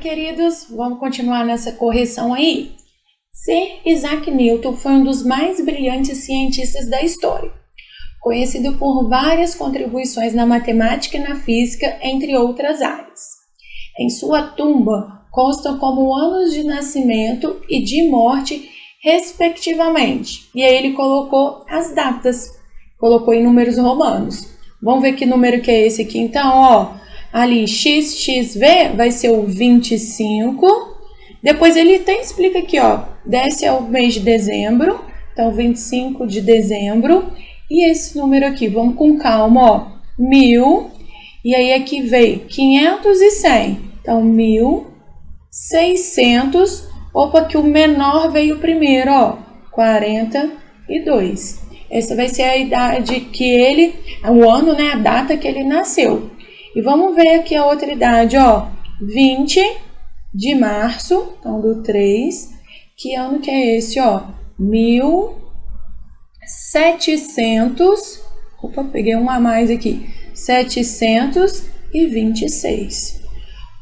queridos, vamos continuar nessa correção aí? Sir Isaac Newton foi um dos mais brilhantes cientistas da história, conhecido por várias contribuições na matemática e na física, entre outras áreas. Em sua tumba constam como anos de nascimento e de morte, respectivamente. E aí ele colocou as datas, colocou em números romanos. Vamos ver que número que é esse aqui então, ó. Ali, XXV vai ser o 25. Depois ele até explica aqui, ó. Desce ao mês de dezembro. Então, 25 de dezembro. E esse número aqui, vamos com calma, ó. 1000. E aí aqui veio 500 e 100. Então, 1600. Opa, que o menor veio primeiro, ó. 42. Essa vai ser a idade que ele, o ano, né? A data que ele nasceu. E vamos ver aqui a outra idade, ó, 20 de março, então do 3, que ano que é esse, ó, 1700, opa, peguei um a mais aqui, 726.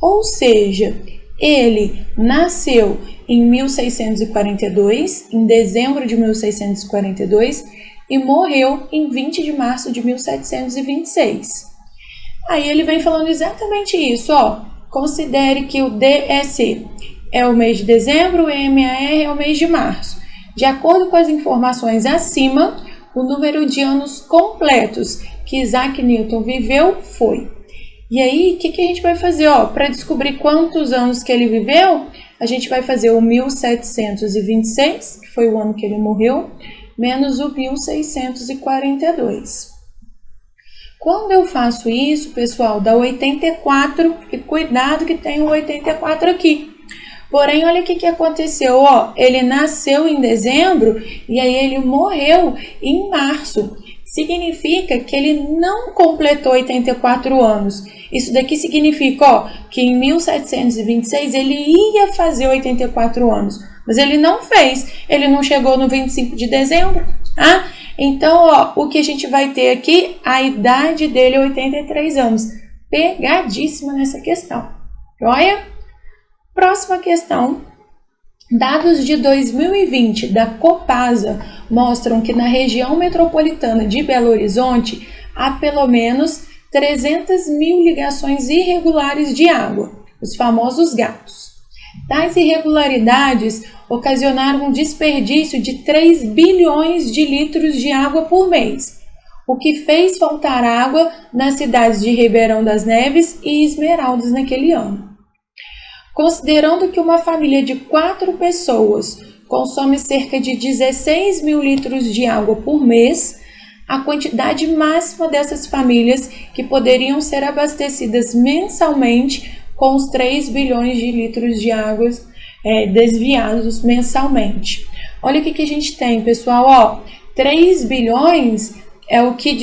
Ou seja, ele nasceu em 1642, em dezembro de 1642, e morreu em 20 de março de 1726. Aí ele vem falando exatamente isso, ó. Considere que o DEC é o mês de dezembro, o MAR é o mês de março. De acordo com as informações acima, o número de anos completos que Isaac Newton viveu foi. E aí, o que a gente vai fazer, ó? Para descobrir quantos anos que ele viveu, a gente vai fazer o 1726, que foi o ano que ele morreu, menos o 1642. Quando eu faço isso, pessoal, dá 84, e cuidado que tem o 84 aqui. Porém, olha o que aconteceu, ó, ele nasceu em dezembro e aí ele morreu em março. Significa que ele não completou 84 anos. Isso daqui significa, ó, que em 1726 ele ia fazer 84 anos, mas ele não fez, ele não chegou no 25 de dezembro, tá? Então, ó, o que a gente vai ter aqui, a idade dele é 83 anos. Pegadíssima nessa questão. Joia? Próxima questão. Dados de 2020 da Copasa mostram que na região metropolitana de Belo Horizonte há pelo menos 300 mil ligações irregulares de água, os famosos gatos. Tais irregularidades ocasionaram um desperdício de 3 bilhões de litros de água por mês, o que fez faltar água nas cidades de Ribeirão das Neves e Esmeraldas naquele ano. Considerando que uma família de 4 pessoas consome cerca de 16 mil litros de água por mês, a quantidade máxima dessas famílias que poderiam ser abastecidas mensalmente com os 3 bilhões de litros de água desviados mensalmente. Olha o que a gente tem, pessoal, ó, 3 bilhões é o que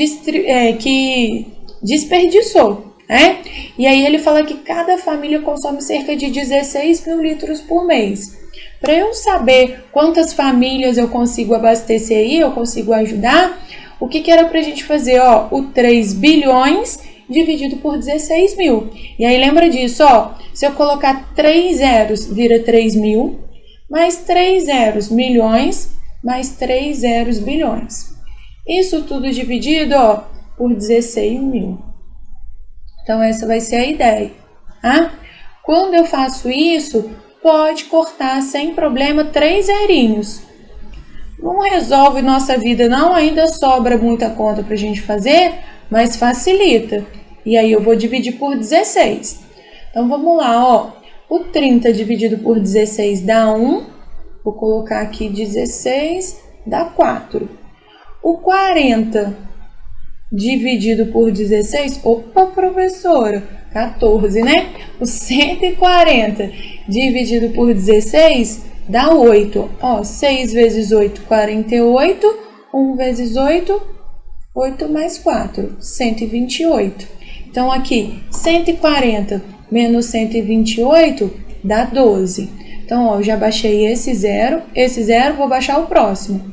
desperdiçou, né? E aí ele fala que cada família consome cerca de 16 mil litros por mês. Para eu saber quantas famílias eu consigo abastecer aí, eu consigo ajudar, o que era para a gente fazer? Ó, o 3 bilhões dividido por 16 mil. E aí lembra disso, ó, se eu colocar 3 zeros, vira 3 mil, mais 3 zeros, milhões, mais 3 zeros, bilhões. Isso tudo dividido, ó, por 16 mil. Então, essa vai ser a ideia, tá? Quando eu faço isso, pode cortar sem problema 3 zerinhos. Não resolve nossa vida, não, ainda sobra muita conta pra gente fazer, mas facilita. E aí eu vou dividir por 16. Então, vamos lá, ó. O 30 dividido por 16 dá 1. Vou colocar aqui 16, dá 4. O 40 dividido por 16, opa, professora, 14, né? O 140 dividido por 16 dá 8. Ó, 6 vezes 8, 48. 1 vezes 8, 8 mais 4, 128. Então, aqui, 140 menos 128 dá 12. Então, ó, eu já baixei esse zero, vou baixar o próximo.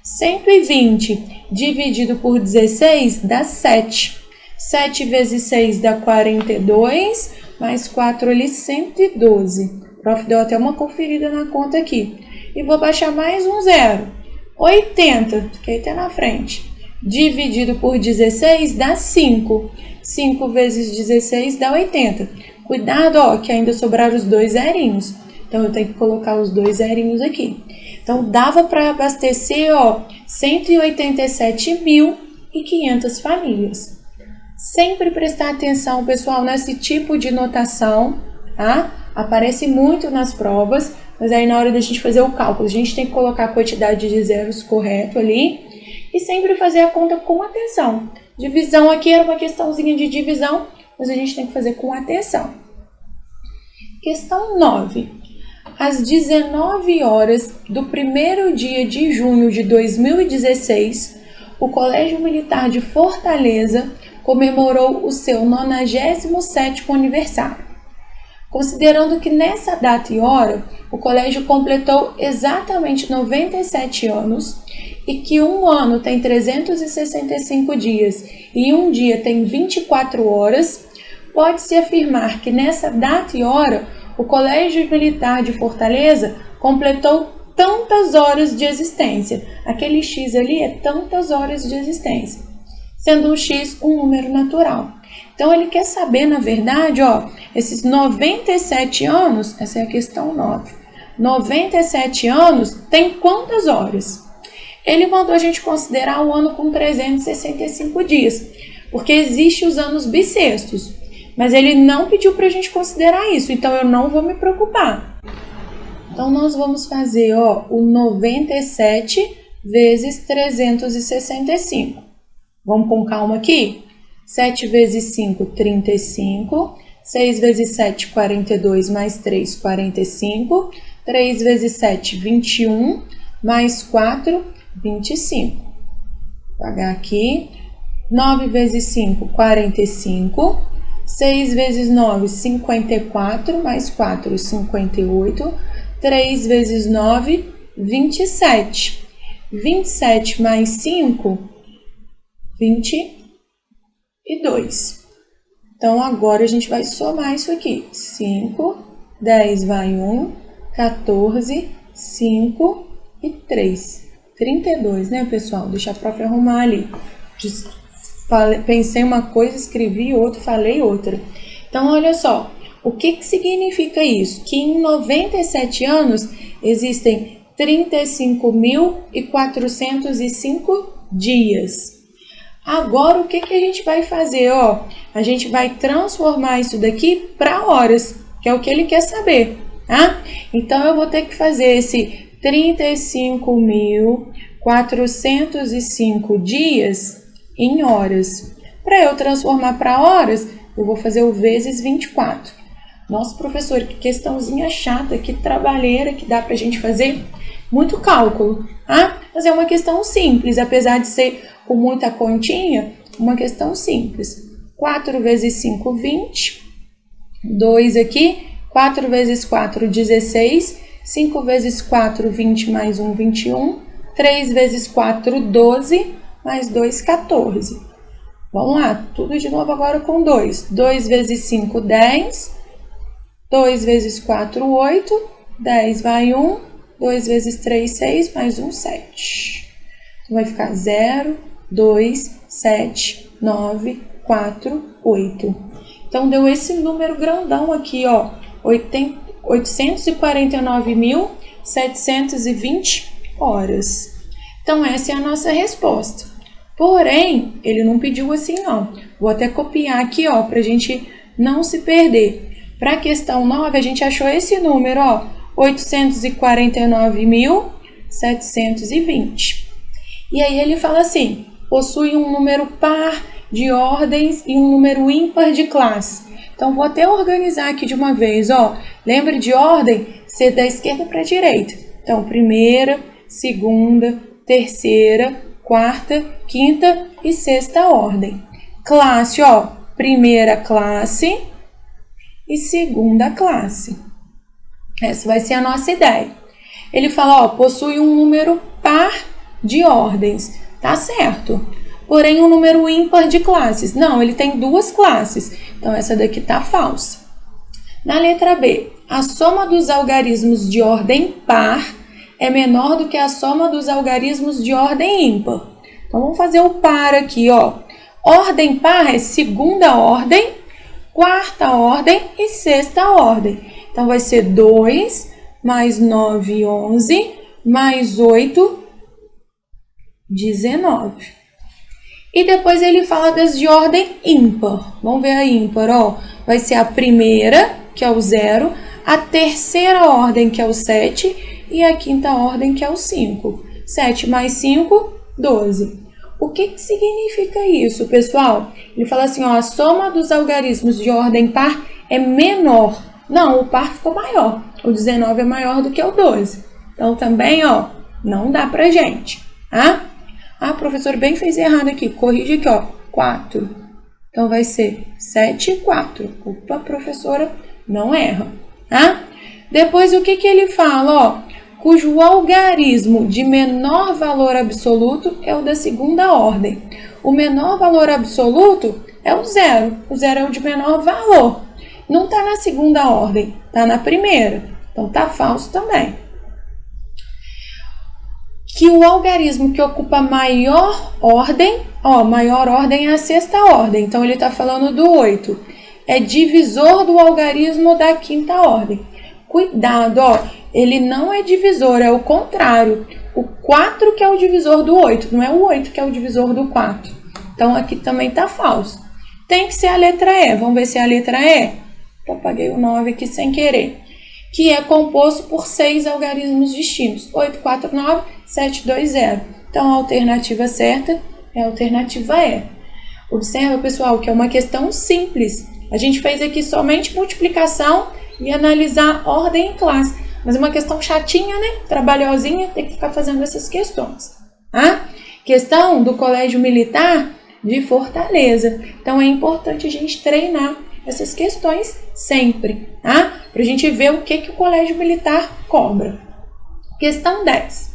120 dividido por 16 dá 7. 7 vezes 6 dá 42. mais 4 ali, 112. O prof deu até uma conferida na conta aqui. E vou baixar mais um zero. 80, fiquei até na frente. Dividido por 16 dá 5. 5 vezes 16 dá 80. Cuidado, ó, que ainda sobraram os 2 zerinhos. Então, eu tenho que colocar os 2 zerinhos aqui. Então, dava para abastecer, ó, 187.500 famílias. Sempre prestar atenção, pessoal, nesse tipo de notação, tá? Aparece muito nas provas, mas aí na hora da gente fazer o cálculo, a gente tem que colocar a quantidade de zeros correto ali e sempre fazer a conta com atenção. Divisão aqui era uma questãozinha de divisão, mas a gente tem que fazer com atenção. Questão 9. Às 19 horas do primeiro dia de junho de 2016, o Colégio Militar de Fortaleza comemorou o seu 97º aniversário. Considerando que nessa data e hora, o colégio completou exatamente 97 anos e que um ano tem 365 dias e um dia tem 24 horas, pode-se afirmar que nessa data e hora, o Colégio Militar de Fortaleza completou tantas horas de existência. Aquele X ali é tantas horas de existência, sendo um X um número natural. Então, ele quer saber, na verdade, ó, esses 97 anos, essa é a questão 9, 97 anos tem quantas horas? Ele mandou a gente considerar o ano com 365 dias, porque existem os anos bissextos, mas ele não pediu para a gente considerar isso, então eu não vou me preocupar. Então, nós vamos fazer, ó, o 97 vezes 365. Vamos com calma aqui? 7 vezes 5, 35. 6 vezes 7, 42. Mais 3, 45. 3 vezes 7, 21. Mais 4, 25. Vou apagar aqui. 9 vezes 5, 45. 6 vezes 9, 54. Mais 4, 58. 3 vezes 9, 27. 27 mais 5, 22. Então, agora a gente vai somar isso aqui. 5, 10 vai 1, 14, 5 e 3. 32, né, pessoal? Deixa a prof arrumar ali. Pensei uma coisa, escrevi outra, falei outra. Então, olha só. O que significa isso? Que em 97 anos existem 35.405 dias. Agora, o que a gente vai fazer? Ó, a gente vai transformar isso daqui para horas, que é o que ele quer saber, tá? Então, eu vou ter que fazer esse 35.405 dias em horas. Para eu transformar para horas, eu vou fazer o vezes 24. Nossa, professor, que questãozinha chata, que trabalheira que dá para a gente fazer. Muito cálculo, tá? Mas é uma questão simples, apesar de ser com muita continha, uma questão simples. 4 vezes 5, 20. 2 aqui. 4 vezes 4, 16. 5 vezes 4, 20 mais 1, 21. 3 vezes 4, 12. Mais 2, 14. Vamos lá, tudo de novo agora com 2. 2 vezes 5, 10. 2 vezes 4, 8. 10 vai 1. 2 vezes 3, 6. Mais 1, 7. Então, vai ficar 0, 2, 7, 9, 4, 8. Então, deu esse número grandão aqui, ó. 849.720 horas. Então, essa é a nossa resposta. Porém, ele não pediu assim, não. Vou até copiar aqui, ó, pra gente não se perder. Para a questão 9, a gente achou esse número, ó, 849.720. E aí ele fala assim, possui um número par de ordens e um número ímpar de classe. Então, vou até organizar aqui de uma vez, ó. Lembre de ordem ser da esquerda para a direita. Então, primeira, segunda, terceira, quarta, quinta e sexta ordem. Classe, ó, primeira classe e segunda classe. Essa vai ser a nossa ideia. Ele fala, ó, possui um número par de ordens. Tá certo. Porém, um número ímpar de classes. Não, ele tem duas classes. Então, essa daqui tá falsa. Na letra B, a soma dos algarismos de ordem par é menor do que a soma dos algarismos de ordem ímpar. Então, vamos fazer o par aqui, ó. Ordem par é segunda ordem, quarta ordem e sexta ordem. Então, vai ser 2 mais 9, 11, mais 8, 19. E depois ele fala das de ordem ímpar. Vamos ver a ímpar, ó. Vai ser a primeira, que é o 0, a terceira ordem, que é o 7, e a quinta ordem, que é o 5. 7 mais 5, 12. O que significa isso, pessoal? Ele fala assim, ó, a soma dos algarismos de ordem par é menor. Não, o par ficou maior. O 19 é maior do que o 12. Então, também, ó, não dá pra gente, tá? Ah, professor, bem fez errado aqui. Corrige aqui, ó, 4. Então, vai ser 7 e 4. Opa, professora, não erra, tá? Depois, o que ele fala, ó? Cujo algarismo de menor valor absoluto é o da segunda ordem. O menor valor absoluto é o 0. O 0 é o de menor valor. Não está na segunda ordem, está na primeira. Então, está falso também. Que o algarismo que ocupa maior ordem, ó, maior ordem é a sexta ordem. Então, ele está falando do 8. É divisor do algarismo da quinta ordem. Cuidado, ó, ele não é divisor, é o contrário. O 4 que é o divisor do 8, não é o 8 que é o divisor do 4. Então, aqui também está falso. Tem que ser a letra E. Vamos ver se é a letra E. Eu apaguei o 9 aqui sem querer. Que é composto por 6 algarismos distintos. 8, 4, 9, 7, 2, 0. Então, a alternativa certa é a alternativa E. Observa, pessoal, que é uma questão simples. A gente fez aqui somente multiplicação e analisar ordem em classe. Mas é uma questão chatinha, né? Trabalhosinha, tem que ficar fazendo essas questões. Tá? Questão do Colégio Militar de Fortaleza. Então, é importante a gente treinar essas questões sempre, tá? Para a gente ver o que o Colégio Militar cobra. Questão 10.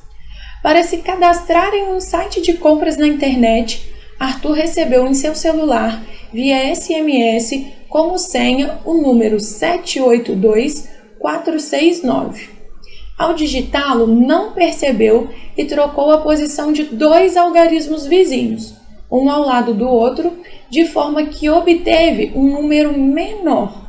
Para se cadastrar em um site de compras na internet, Arthur recebeu em seu celular, via SMS, como senha o número 782469. Ao digitá-lo, não percebeu e trocou a posição de 2 algarismos vizinhos, um ao lado do outro, de forma que obteve um número menor.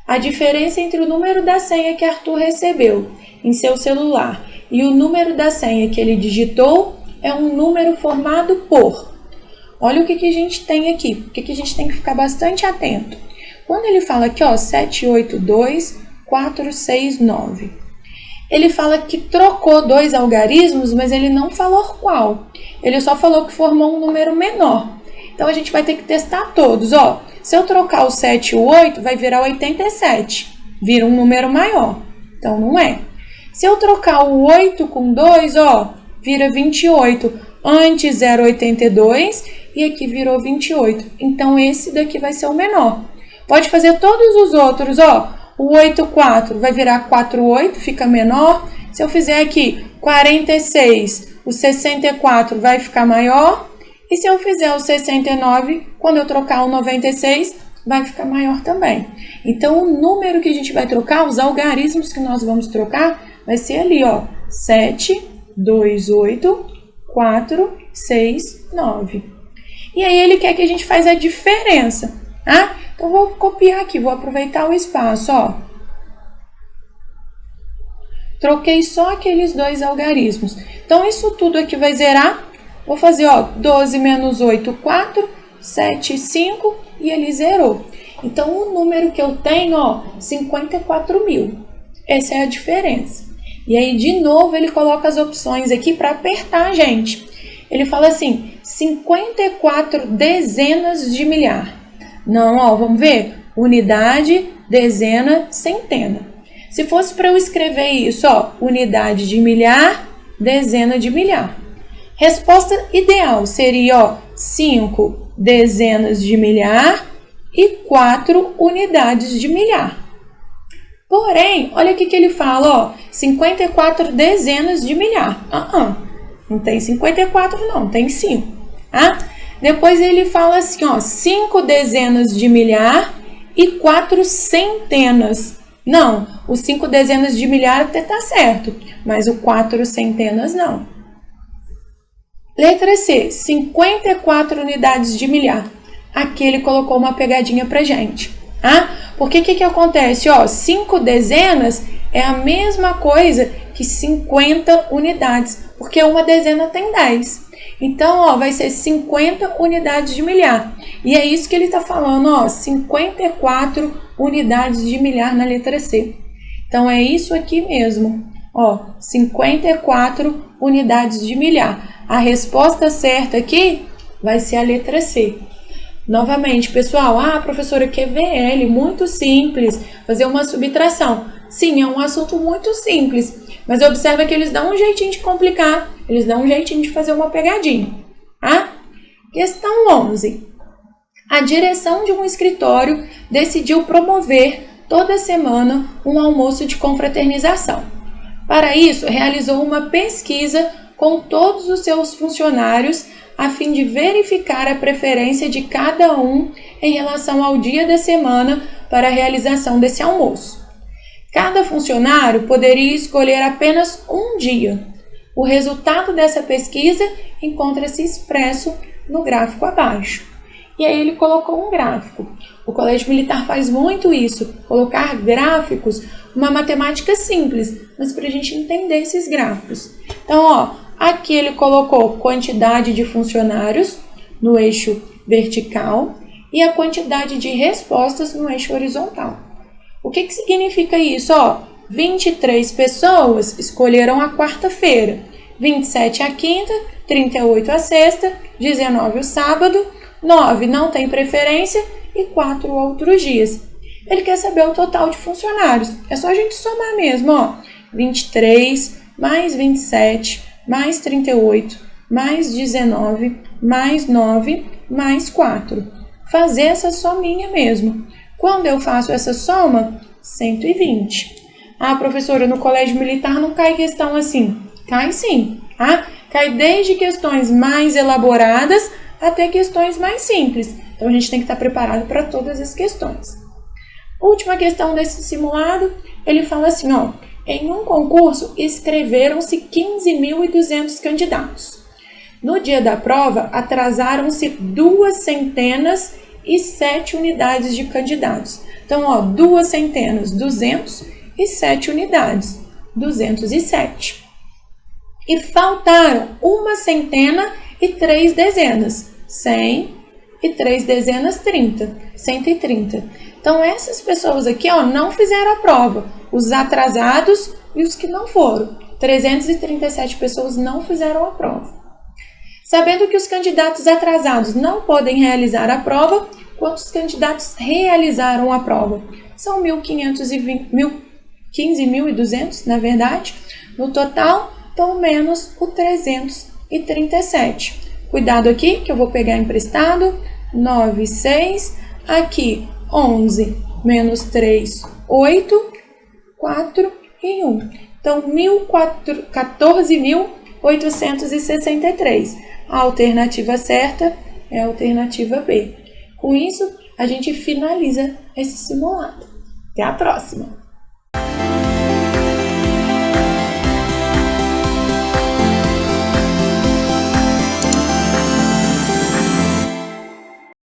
A diferença entre o número da senha que Arthur recebeu em seu celular e o número da senha que ele digitou é um número formado por... Olha o que a gente tem aqui, o que a gente tem que ficar bastante atento. Quando ele fala aqui, ó, 782469, ele fala que trocou 2 algarismos, mas ele não falou qual. Ele só falou que formou um número menor. Então, a gente vai ter que testar todos, ó. Se eu trocar o 7 e o 8, vai virar 87. Vira um número maior. Então, não é. Se eu trocar o 8 com 2, ó, vira 28. Antes era 82 e aqui virou 28. Então, esse daqui vai ser o menor. Pode fazer todos os outros, ó. O 84 vai virar 48, fica menor. Se eu fizer aqui 46, o 64 vai ficar maior. E se eu fizer o 69, quando eu trocar o 96, vai ficar maior também. Então, o número que a gente vai trocar, os algarismos que nós vamos trocar, vai ser ali, ó. 7, 2, 8, 4, 6, 9. E aí, ele quer que a gente faça a diferença, tá? Então, vou copiar aqui, vou aproveitar o espaço, ó. Troquei só aqueles 2 algarismos. Então, isso tudo aqui vai zerar. Vou fazer, ó, 12 menos 8, 4, 7, 5 e ele zerou. Então, o número que eu tenho, ó, 54 mil. Essa é a diferença. E aí, de novo, ele coloca as opções aqui para apertar a gente. Ele fala assim, 54 dezenas de milhar. Não, ó, vamos ver? Unidade, dezena, centena. Se fosse para eu escrever isso, ó, unidade de milhar, dezena de milhar. Resposta ideal seria, ó, 5 dezenas de milhar e 4 unidades de milhar. Porém, olha o que ele fala, ó, 54 dezenas de milhar. Não tem 54 não, tem 5, tá? Depois ele fala assim, ó, 5 dezenas de milhar e 4 centenas. Não, os 5 dezenas de milhar até tá certo, mas o 4 centenas não. Letra C, 54 unidades de milhar. Aqui ele colocou uma pegadinha pra gente. Porque o que acontece? 5 dezenas é a mesma coisa que 50 unidades, porque uma dezena tem 10. Então, vai ser 50 unidades de milhar. E é isso que ele está falando, 54 unidades de milhar na letra C. Então, é isso aqui mesmo, 54 unidades de milhar. A resposta certa aqui vai ser a letra C. Novamente, pessoal, professora, que é VL, muito simples, fazer uma subtração. Sim, é um assunto muito simples, mas observa que eles dão um jeitinho de complicar, eles dão um jeitinho de fazer uma pegadinha. Questão 11. A direção de um escritório decidiu promover toda semana um almoço de confraternização. Para isso, realizou uma pesquisa com todos os seus funcionários a fim de verificar a preferência de cada um em relação ao dia da semana para a realização desse almoço. Cada funcionário poderia escolher apenas um dia. O resultado dessa pesquisa encontra-se expresso no gráfico abaixo. E aí ele colocou um gráfico. O Colégio Militar faz muito isso, colocar gráficos, uma matemática simples, mas para a gente entender esses gráficos. Então, aqui ele colocou quantidade de funcionários no eixo vertical e a quantidade de respostas no eixo horizontal. O que significa isso? 23 pessoas escolheram a quarta-feira, 27 a quinta, 38 a sexta, 19 o sábado, 9 não tem preferência e 4 outros dias. Ele quer saber o total de funcionários. É só a gente somar mesmo, 23 mais 27 mais 38 mais 19 mais 9 mais 4. Fazer essa sominha mesmo. Quando eu faço essa soma, 120. Professora, no Colégio Militar não cai questão assim. Cai sim, Cai desde questões mais elaboradas até questões mais simples. Então, a gente tem que estar preparado para todas as questões. Última questão desse simulado, ele fala assim, em um concurso inscreveram-se 15.200 candidatos. No dia da prova, atrasaram-se 207 unidades de candidatos. Então, 200, 200 e 7 unidades, 207. E faltaram 103 dezenas, 100 e 3 dezenas, 30, 130. Então, essas pessoas aqui, não fizeram a prova, os atrasados e os que não foram. 337 pessoas não fizeram a prova. Sabendo que os candidatos atrasados não podem realizar a prova, quantos candidatos realizaram a prova? São 15.200, na verdade, no total, então menos o 337. Cuidado aqui, que eu vou pegar emprestado, 9, 6, aqui 11, menos 3, 8, 4 e 1. Então, 14.863. A alternativa certa é a alternativa B. Com isso, a gente finaliza esse simulado. Até a próxima!